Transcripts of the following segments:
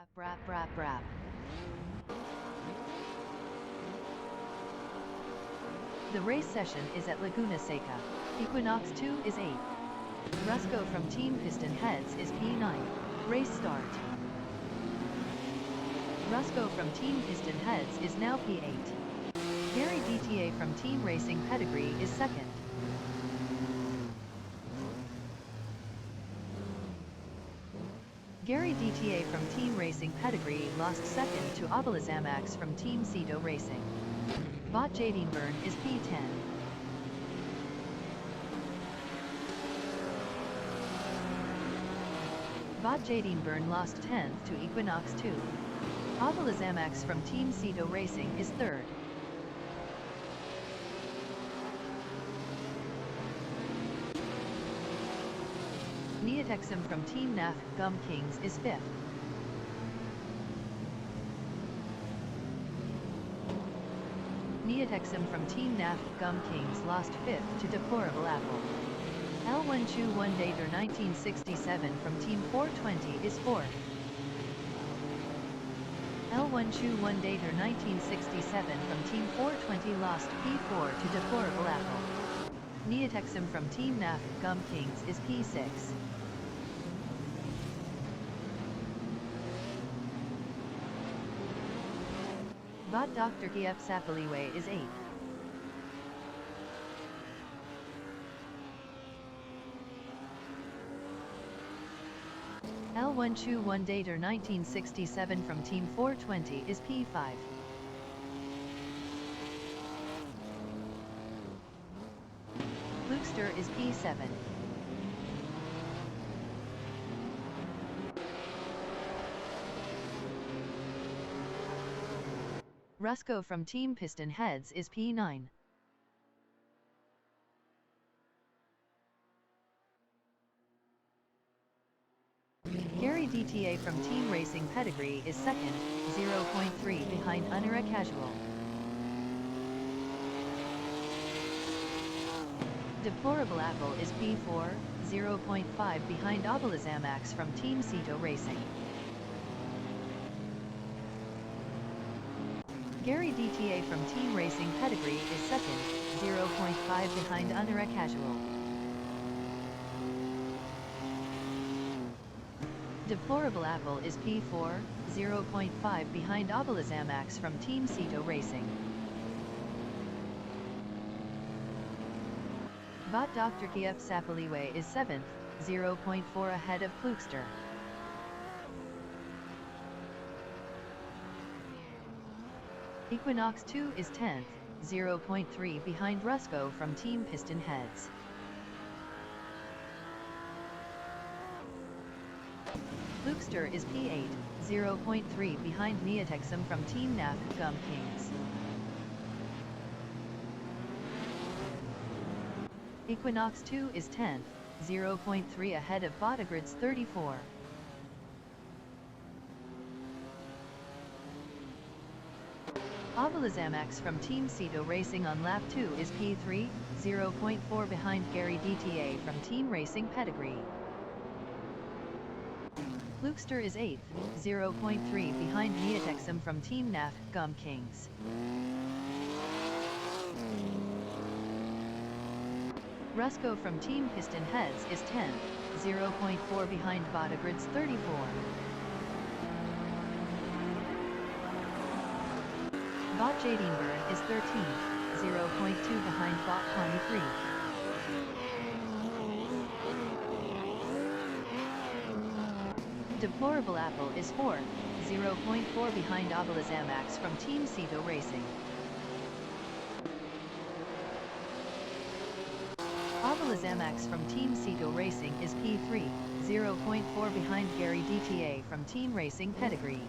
Brap, brap, brap. The race session is at Laguna Seca. Equinox 2 is 8. Rusco from Team Piston Heads is P9. Race start. Rusco from Team Piston Heads is now P8. Gary DTA from Team Racing Pedigree is second. Gary DTA from Team Racing Pedigree lost second to Abalazamax from Team Cito Racing. Bot Jadenburn is P10. Bot Jadenburn lost 10th to Equinox 2. Abalazamax from Team Cito Racing is third. Neotexum from Team NAF Gum Kings is 5th. Neotexum from Team NAF Gum Kings lost 5th to Deplorable Apple. L1 Chu 1 Dater 1967 from Team 420 is 4th. L1 Chu 1 Dater 1967 from Team 420 lost P4 to Deplorable Apple. Neotexum from Team NAF Gum Kings is P6. Bot Dr. Giep Sapaliwe is 8th. L1 Chu 1 Dater 1967 from Team 420 is P5. Flukester is P7. Rusco from Team Piston Heads is P9. Gary DTA from Team Racing Pedigree is second, 0.3 behind Unera Casual. Deplorable Apple is P4, 0.5 behind Abalazamax from Team Cito Racing. Gary DTA from Team Racing Pedigree is second, 0.5 behind Unera Casual. Deplorable Apple is P4, 0.5 behind Abalazamax from Team Cito Racing. Bot Dr. Giep Sapaliwe is 7th, 0.4 ahead of Flukester. Equinox 2 is 10th, 0.3 behind Rusco from Team Piston Heads. Flukester is P8, 0.3 behind Neotexum from Team NAF Gum Kings. Equinox 2 is 10th, 0.3 ahead of Botagrids 34. Abalazamax from Team Cito Racing on lap 2 is P3, 0.4 behind Gary DTA from Team Racing Pedigree. Flukester is 8th, 0.3 behind Neotexum from Team NAF Gum Kings. Rusco from Team Piston Heads is 10th, 0.4 behind Botagrids 34. Bot Jadenburn is 13th, 0.2 behind Bot Connie 3. Deplorable Apple is 4th, 0.4 behind Abalazamax from Team Cito Racing. Abalazamax from Team Cito Racing is P3, 0.4 behind Gary DTA from Team Racing Pedigree.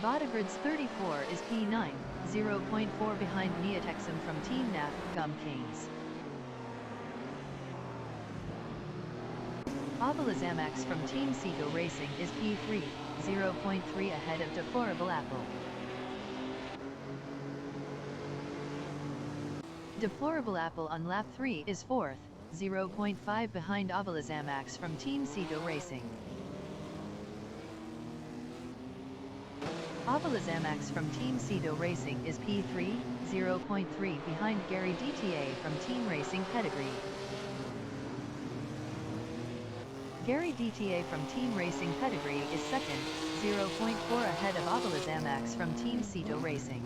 Botagrids 34 is P9, 0.4 behind Neotexum from Team NAF Gum Kings. Abalazamax from Team Cito Racing is P3, 0.3 ahead of Deplorable Apple. Deplorable Apple on lap 3 is 4th, 0.5 behind Abalazamax from Team Cito Racing. Zamax from Team Assetto Racing is P3, 0.3 behind Gary DTA from Team Racing Pedigree. Gary DTA from Team Racing Pedigree is second, 0.4 ahead of Zamax from Team Assetto Racing.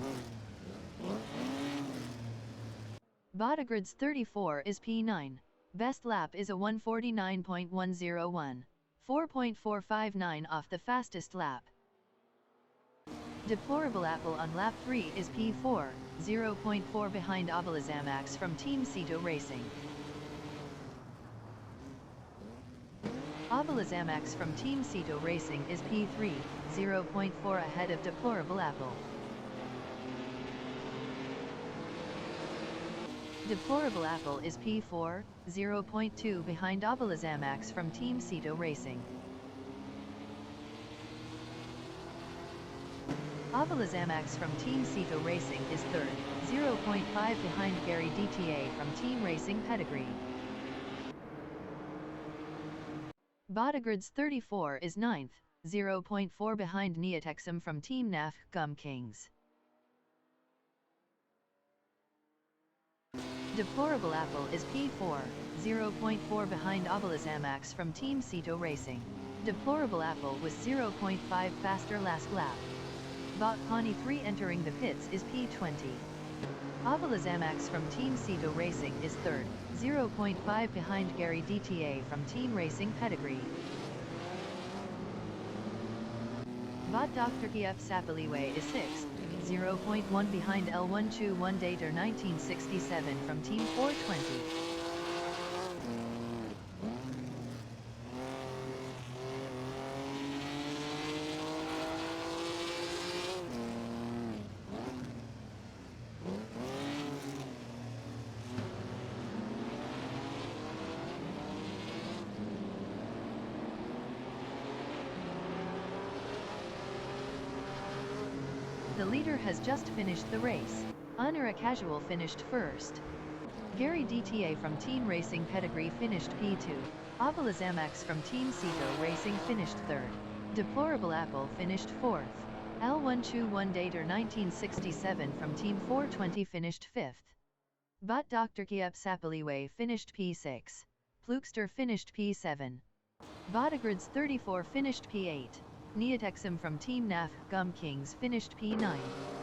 Bodagrid's 34 is P9. Best lap is a 149.101, 4.459 off the fastest lap. Deplorable Apple on lap 3 is P4, 0.4 behind Zamax from Team Assetto Racing. Zamax from Team Assetto Racing is P3, 0.4 ahead of Deplorable Apple. Deplorable Apple is P4, 0.2 behind Zamax from Team Assetto Racing. Zamax from Team Assetto Racing is third, 0.5 behind Gary DTA from Team Racing Pedigree. Bodagrid's 34 is ninth, 0.4 behind Neotexum from Team NAF Gum Kings. Deplorable Apple is P4, 0.4 behind Zamax from Team Assetto Racing. Deplorable Apple was 0.5 faster last lap. Bot Pawnee 3 entering the pits is P20. Zamax from Team Assetto Racing is third, 0.5 behind Gary DTA from Team Racing Pedigree. Bot Dr. Kiep Sapaliwe is sixth, 0.1 behind L121 Dater 1967 from Team 420. The leader has just finished the race. Honor a Casual finished first. Gary DTA from Team Racing Pedigree finished P2. Zamax from Team Assetto Racing finished third. Deplorable Apple finished fourth. L121 Dater 1967 from Team 420 finished fifth. Bot Dr. Kiep Sapaliwe finished P6. Plukester finished P7. Bodagrid's 34 finished P8. Neotexum from Team NAF Gum Kings finished P9.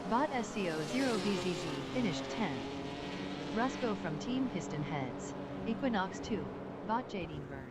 Bot SCO0BZZ finished 10th. Rusco from Team Piston Heads. Equinox 2. Bot Jadine Burn.